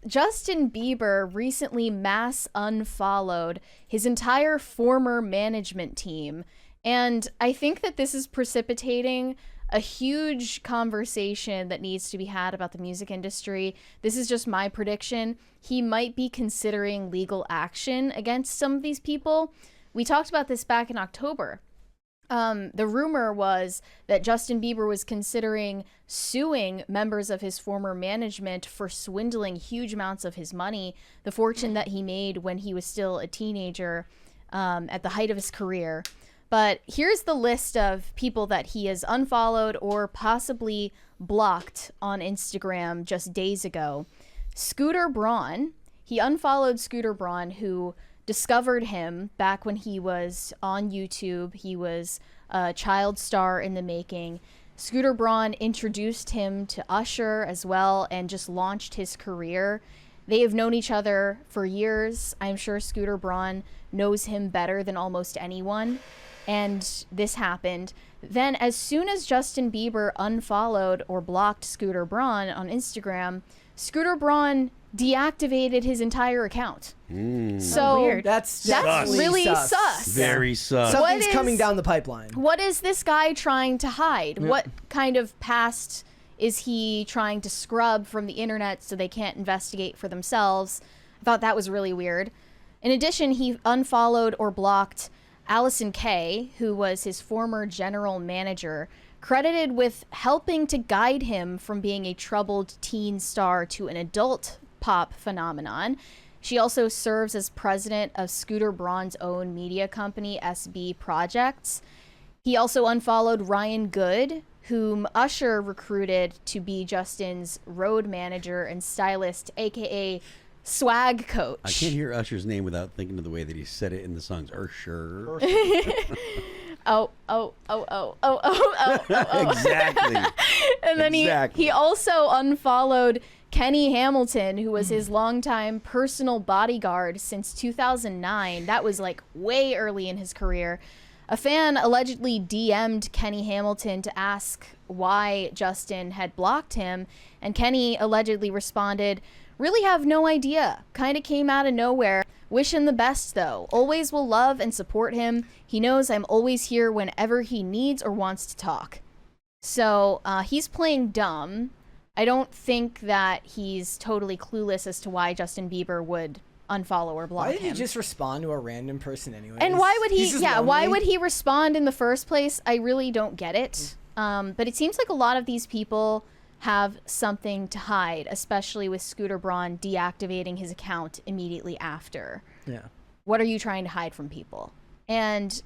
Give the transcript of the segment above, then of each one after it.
Justin Bieber recently mass unfollowed his entire former management team. And I think that this is precipitating a huge conversation that needs to be had about the music industry. This is just my prediction. He might be considering legal action against some of these people. We talked about this back in October. The rumor was that Justin Bieber was considering suing members of his former management for swindling huge amounts of his money, the fortune that he made when he was still a teenager, at the height of his career. But here's the list of people that he has unfollowed or possibly blocked on Instagram just days ago. Scooter Braun. He unfollowed Scooter Braun, who discovered him back when he was on YouTube. He was a child star in the making. Scooter Braun introduced him to Usher as well and just launched his career. They have known each other for years. I'm sure Scooter Braun knows him better than almost anyone. And this happened. Then as soon as Justin Bieber unfollowed or blocked Scooter Braun on Instagram, Scooter Braun deactivated his entire account. So weird. That's really sus. Very sus. Something's coming down the pipeline. What is this guy trying to hide? Yeah. What kind of past is he trying to scrub from the internet so they can't investigate for themselves? I thought that was really weird. In addition, he unfollowed or blocked Allison Kay, who was his former general manager, credited with helping to guide him from being a troubled teen star to an adult pop phenomenon. She also serves as president of Scooter Braun's own media company, SB Projects. He also unfollowed Ryan Good, whom Usher recruited to be Justin's road manager and stylist, aka swag coach. I can't hear Usher's name without thinking of the way that he said it in the songs. Usher. Oh. Exactly. And then he also unfollowed Kenny Hamilton, who was his longtime personal bodyguard since 2009. That was like way early in his career. A fan allegedly DM'd Kenny Hamilton to ask why Justin had blocked him, and Kenny allegedly responded, "Really have no idea. Kind of came out of nowhere. Wish him the best, though. Always will love and support him. He knows I'm always here whenever he needs or wants to talk." So he's playing dumb. I don't think that he's totally clueless as to why Justin Bieber would unfollow or block him. Why did he just respond to a random person anyway? And why would he? Yeah, why would he respond in the first place? I really don't get it. But it seems like a lot of these people have something to hide, especially with Scooter Braun deactivating his account immediately after. Yeah. What are you trying to hide from people? And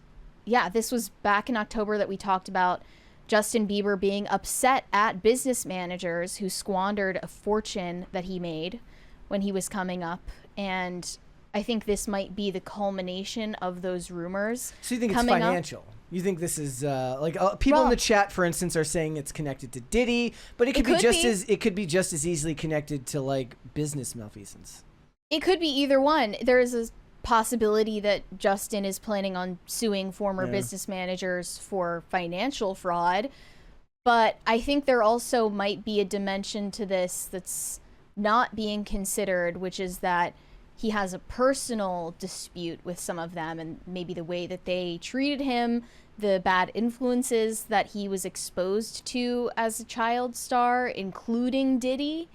yeah, this was back in October that we talked about Justin Bieber being upset at business managers who squandered a fortune that he made when he was coming up. And I think this might be the culmination of those rumors. So you think it's financial? You think this is people in the chat, for instance, are saying it's connected to Diddy, but it could be just as easily connected to like business malfeasance. It could be either one. There is a possibility that Justin is planning on suing former business managers for financial fraud, but I think there also might be a dimension to this that's not being considered, which is that he has a personal dispute with some of them, and maybe the way that they treated him, the bad influences that he was exposed to as a child star, including Diddy.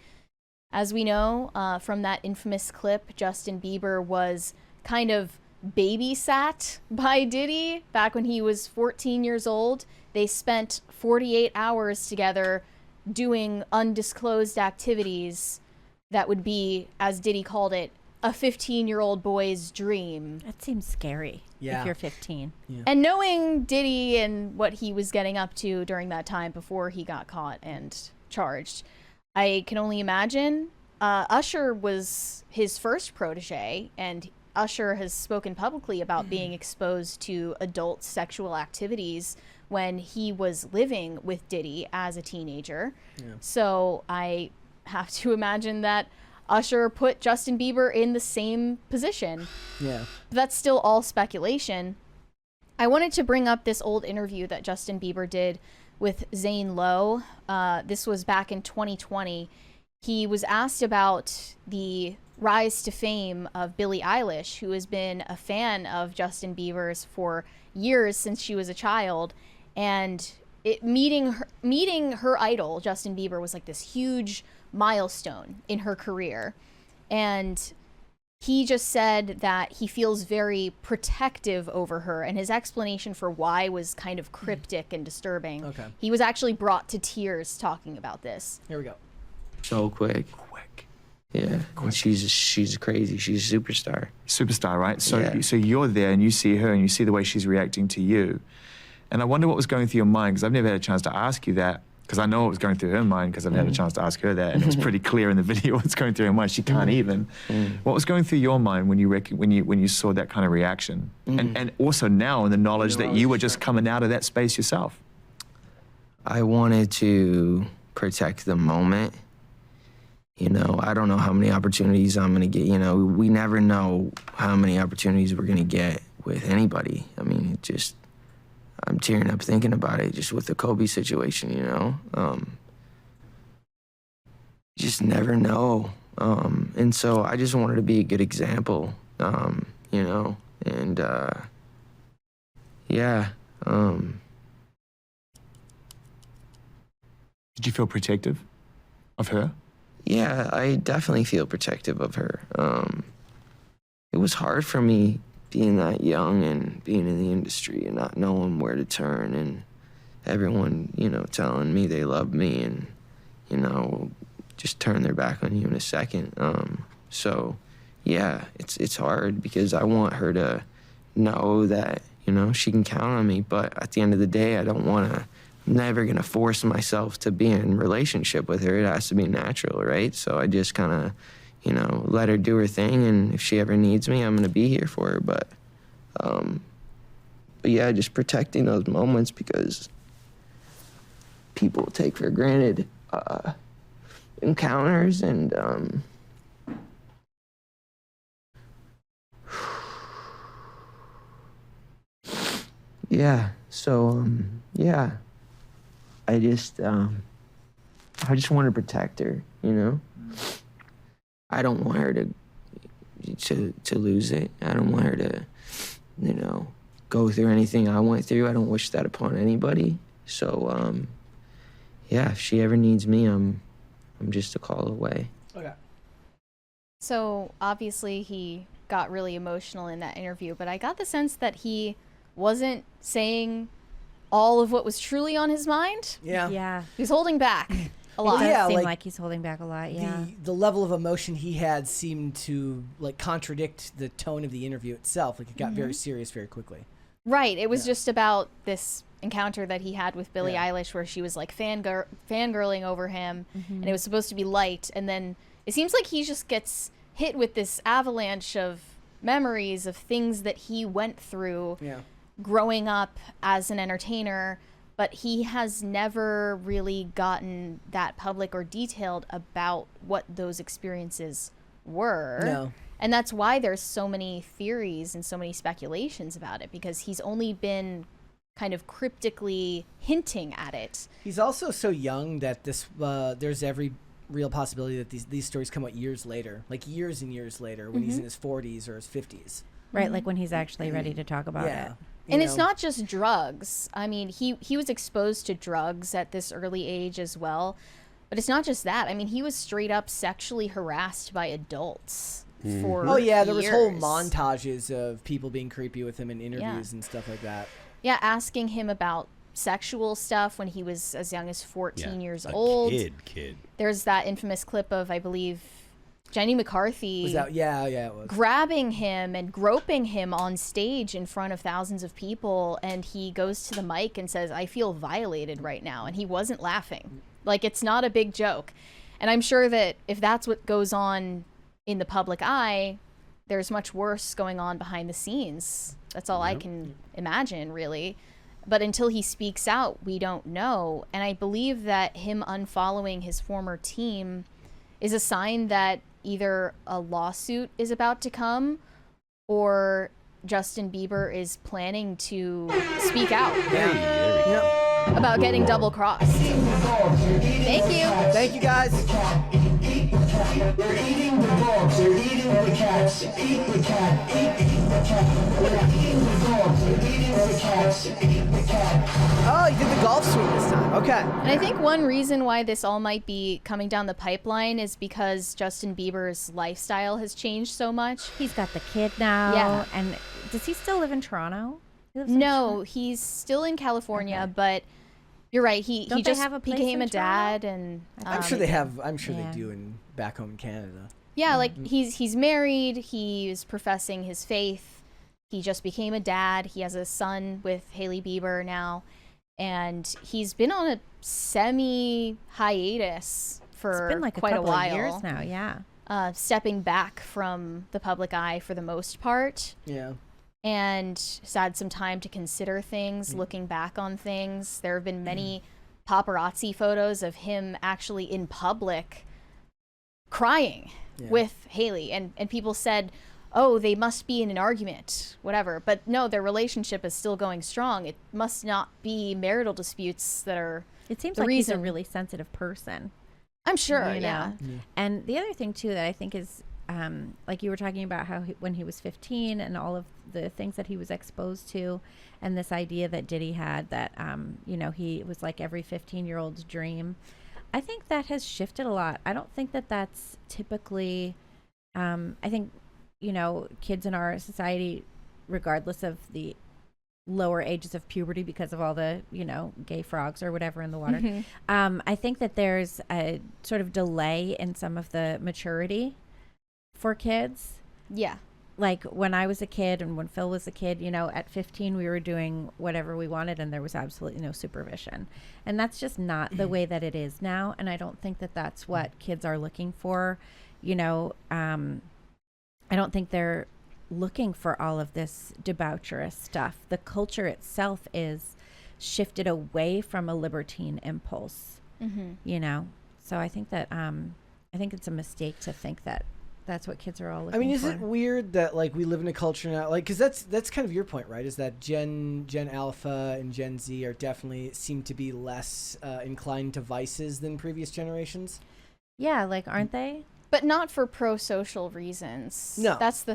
As we know from that infamous clip, Justin Bieber was kind of babysat by Diddy back when he was 14 years old. They spent 48 hours together doing undisclosed activities that would be, as Diddy called it, a 15-year-old boy's dream. That seems scary if you're 15. Yeah. And knowing Diddy and what he was getting up to during that time before he got caught and charged, I can only imagine. Usher was his first protege, and Usher has spoken publicly about being exposed to adult sexual activities when he was living with Diddy as a teenager. Yeah. So I have to imagine that Usher put Justin Bieber in the same position. Yeah. That's still all speculation. I wanted to bring up this old interview that Justin Bieber did with Zane Lowe. This was back in 2020. he was asked about the rise to fame of Billie Eilish, who has been a fan of Justin Bieber's for years since she was a child, and meeting her idol Justin Bieber was like this huge milestone in her career. And he just said that he feels very protective over her, and his explanation for why was kind of cryptic and disturbing. Okay. He was actually brought to tears talking about this. Here we go. So quick. Yeah, she's crazy. She's a superstar. Superstar, right? So you're there and you see her and you see the way she's reacting to you. And I wonder what was going through your mind, because I've never had a chance to ask you that, because I know what was going through her mind, because I've had a chance to ask her that, and it was pretty clear in the video what's going through her mind. She can't even. What was going through your mind when you saw that kind of reaction? And also now in the knowledge that you were just coming out of that space yourself. I wanted to protect the moment. You know, I don't know how many opportunities I'm gonna get. You know, we never know how many opportunities we're gonna get with anybody. I mean, I'm tearing up thinking about it, just with the Kobe situation, you know? You just never know. And so I just wanted to be a good example, you know? And, yeah. Did you feel protective of her? Yeah, I definitely feel protective of her. It was hard for me being that young and being in the industry and not knowing where to turn, and everyone, you know, telling me they love me and, you know, just turn their back on you in a second. So, yeah, it's hard because I want her to know that, you know, she can count on me. But at the end of the day, I'm never going to force myself to be in a relationship with her. It has to be natural, right? So I just kind of, you know, let her do her thing, and if she ever needs me, I'm going to be here for her. But yeah, just protecting those moments, because people take for granted encounters, and yeah, so yeah, I just want to protect her, you know? I don't want her to lose it. I don't want her to, you know, go through anything I went through. I don't wish that upon anybody. So, yeah, if she ever needs me, I'm just a call away. Okay. So obviously he got really emotional in that interview, but I got the sense that he wasn't saying all of what was truly on his mind. Yeah. Yeah. He was holding back a lot. It Yeah, does seem like, like he's holding back a lot, yeah. The level of emotion he had seemed to like contradict the tone of the interview itself. Like it got very serious very quickly. Right. It was just about this encounter that he had with Billie Eilish, where she was like fangirling over him, and it was supposed to be light, and then it seems like he just gets hit with this avalanche of memories of things that he went through growing up as an entertainer, but he has never really gotten that public or detailed about what those experiences were. No. And that's why there's so many theories and so many speculations about it, because he's only been kind of cryptically hinting at it. He's also so young that there's every real possibility that these stories come out years later, like years and years later, when he's in his 40s or his 50s. Right, like when he's actually ready to talk about it. And it's not just drugs. I mean, he was exposed to drugs at this early age as well. But it's not just that. I mean, he was straight up sexually harassed by adults for there was whole years. montages of people being creepy with him in interviews and stuff like that. Yeah, asking him about sexual stuff when he was as young as 14 years old. Kid. There's that infamous clip of, I believe, Jenny McCarthy Was that? Yeah, it was. grabbing him and groping him on stage in front of thousands of people, and he goes to the mic and says, "I feel violated right now," and he wasn't laughing. Like, it's not a big joke. And I'm sure that if that's what goes on in the public eye, there's much worse going on behind the scenes. That's all I can imagine, really. But until he speaks out, we don't know. And I believe that him unfollowing his former team is a sign that either a lawsuit is about to come, or Justin Bieber is planning to speak out about getting double-crossed. Thank you. Thank you, guys. They're eating the dogs. They're eating the cats. Eat the cat. Eat the cat. They're eating the dogs. They're eating the cats. Eat the cat. Oh, he did the golf swing this time. Okay. And I think one reason why this all might be coming down the pipeline is because Justin Bieber's lifestyle has changed so much. He's got the kid now. Yeah. And does he still live in Toronto? He lives in No, he's still in California, Okay. but you're right. He Don't they just have a place became in a dad, and I'm sure they have. I'm sure Yeah. they do in back home in Canada. yeah, like he's married. He's professing his faith. He just became a dad. He has a son with Hailey Bieber now, and he's been on a semi hiatus for It's been like quite a couple while of years now. Yeah. stepping back from the public eye for the most part. Yeah. And has had some time to consider things, looking back on things. There have been many paparazzi photos of him actually in public crying with Hailey. And people said, oh, they must be in an argument, whatever. But no, their relationship is still going strong. It must not be marital disputes that are It seems the like he's a reason. really sensitive person. I'm sure, you yeah. know? And the other thing, too, that I think is, like you were talking about how when he was 15 and all of the things that he was exposed to, and this idea that Diddy had that, you know, he was like every 15-year-old's dream. I think that has shifted a lot. I don't think that that's typically, I think, you know, kids in our society, regardless of the lower ages of puberty because of all the, you know, gay frogs or whatever in the water. I think that there's a sort of delay in some of the maturity for kids. Yeah. Like when I was a kid and when Phil was a kid, you know, at 15 we were doing whatever we wanted and there was absolutely no supervision. And that's just not the way that it is now. And I don't think that that's what kids are looking for. You know, I don't think they're looking for all of this debaucherous stuff. The culture itself is shifted away from a libertine impulse, you know? So I think that, I think it's a mistake to think that that's what kids are all looking for. I mean, is it weird that like we live in a culture now, like, because that's kind of your point, right? Is that Gen Alpha and Gen Z are definitely seem to be less inclined to vices than previous generations? Yeah, like, aren't they? But not for pro-social reasons. No. That's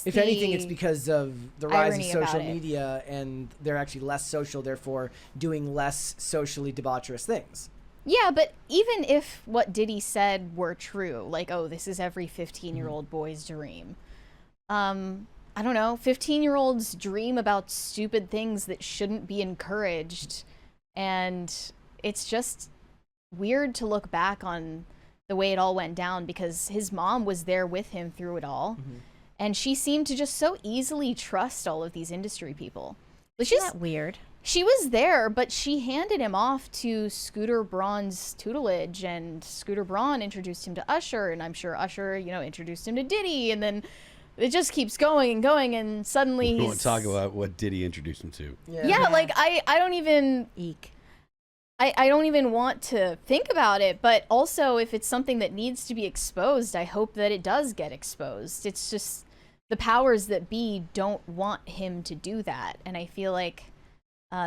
If anything, it's because of the rise of irony social about it. media, and they're actually less social, therefore doing less socially debaucherous things. Yeah, but even if what Diddy said were true, like, oh, this is every 15-year-old boy's dream. I don't know, 15-year-olds dream about stupid things that shouldn't be encouraged. And it's just weird to look back on the way it all went down because his mom was there with him through it all. And she seemed to just so easily trust all of these industry people. But Isn't that weird? she was there, but she handed him off to Scooter Braun's tutelage, and Scooter Braun introduced him to Usher, and I'm sure Usher, you know, introduced him to Diddy, and then it just keeps going and going, and suddenly We won't talk about what Diddy introduced him to. Yeah, like I don't even I don't even want to think about it, but also if it's something that needs to be exposed, I hope that it does get exposed. It's just the powers that be don't want him to do that, and I feel like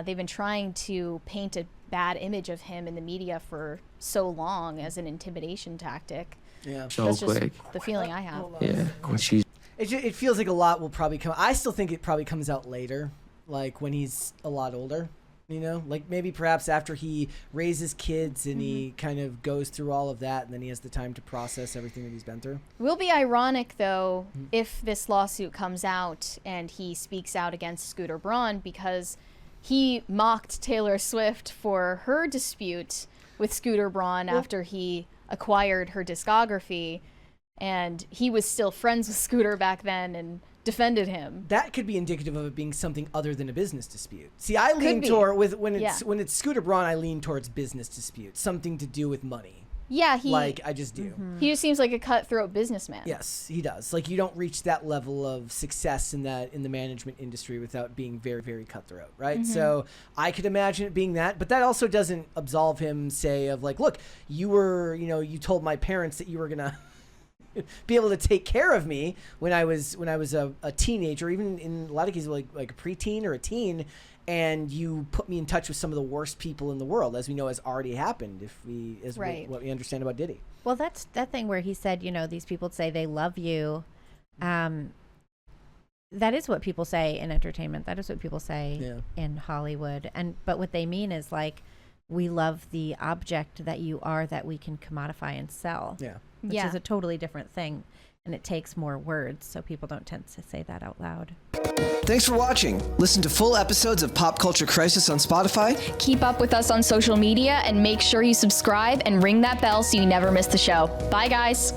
they've been trying to paint a bad image of him in the media for so long as an intimidation tactic. Yeah. So That's just quick. the feeling I have. Yeah. When she's It feels like a lot will probably come. I still think it probably comes out later, like when he's a lot older. You know, like maybe perhaps after he raises kids and he kind of goes through all of that, and then he has the time to process everything that he's been through. It will be ironic, though, if this lawsuit comes out and he speaks out against Scooter Braun because he mocked Taylor Swift for her dispute with Scooter Braun after he acquired her discography, and he was still friends with Scooter back then and defended him. That could be indicative of it being something other than a business dispute. See, I lean be. toward when Yeah. it's Scooter Braun, I lean towards business dispute, something to do with money. Yeah, I just do. he just seems like a cutthroat businessman. Yes, he does. Like you don't reach that level of success in the management industry without being very, very cutthroat, right? So I could imagine it being that, but that also doesn't absolve him, say, of like, look, you told my parents that you were gonna be able to take care of me when I was a teenager, even in a lot of cases like a preteen or a teen, and you put me in touch with some of the worst people in the world, as we know has already happened. What we understand about Diddy. Well, that's that thing where he said, these people say they love you. That is what people say in entertainment. That is what people say in Hollywood. But what they mean is like, we love the object that you are that we can commodify and sell. Yeah. Which is a totally different thing. And it takes more words, so people don't tend to say that out loud. Thanks for watching. Listen to full episodes of Pop Culture Crisis on Spotify. Keep up with us on social media and make sure you subscribe and ring that bell so you never miss the show. Bye, guys.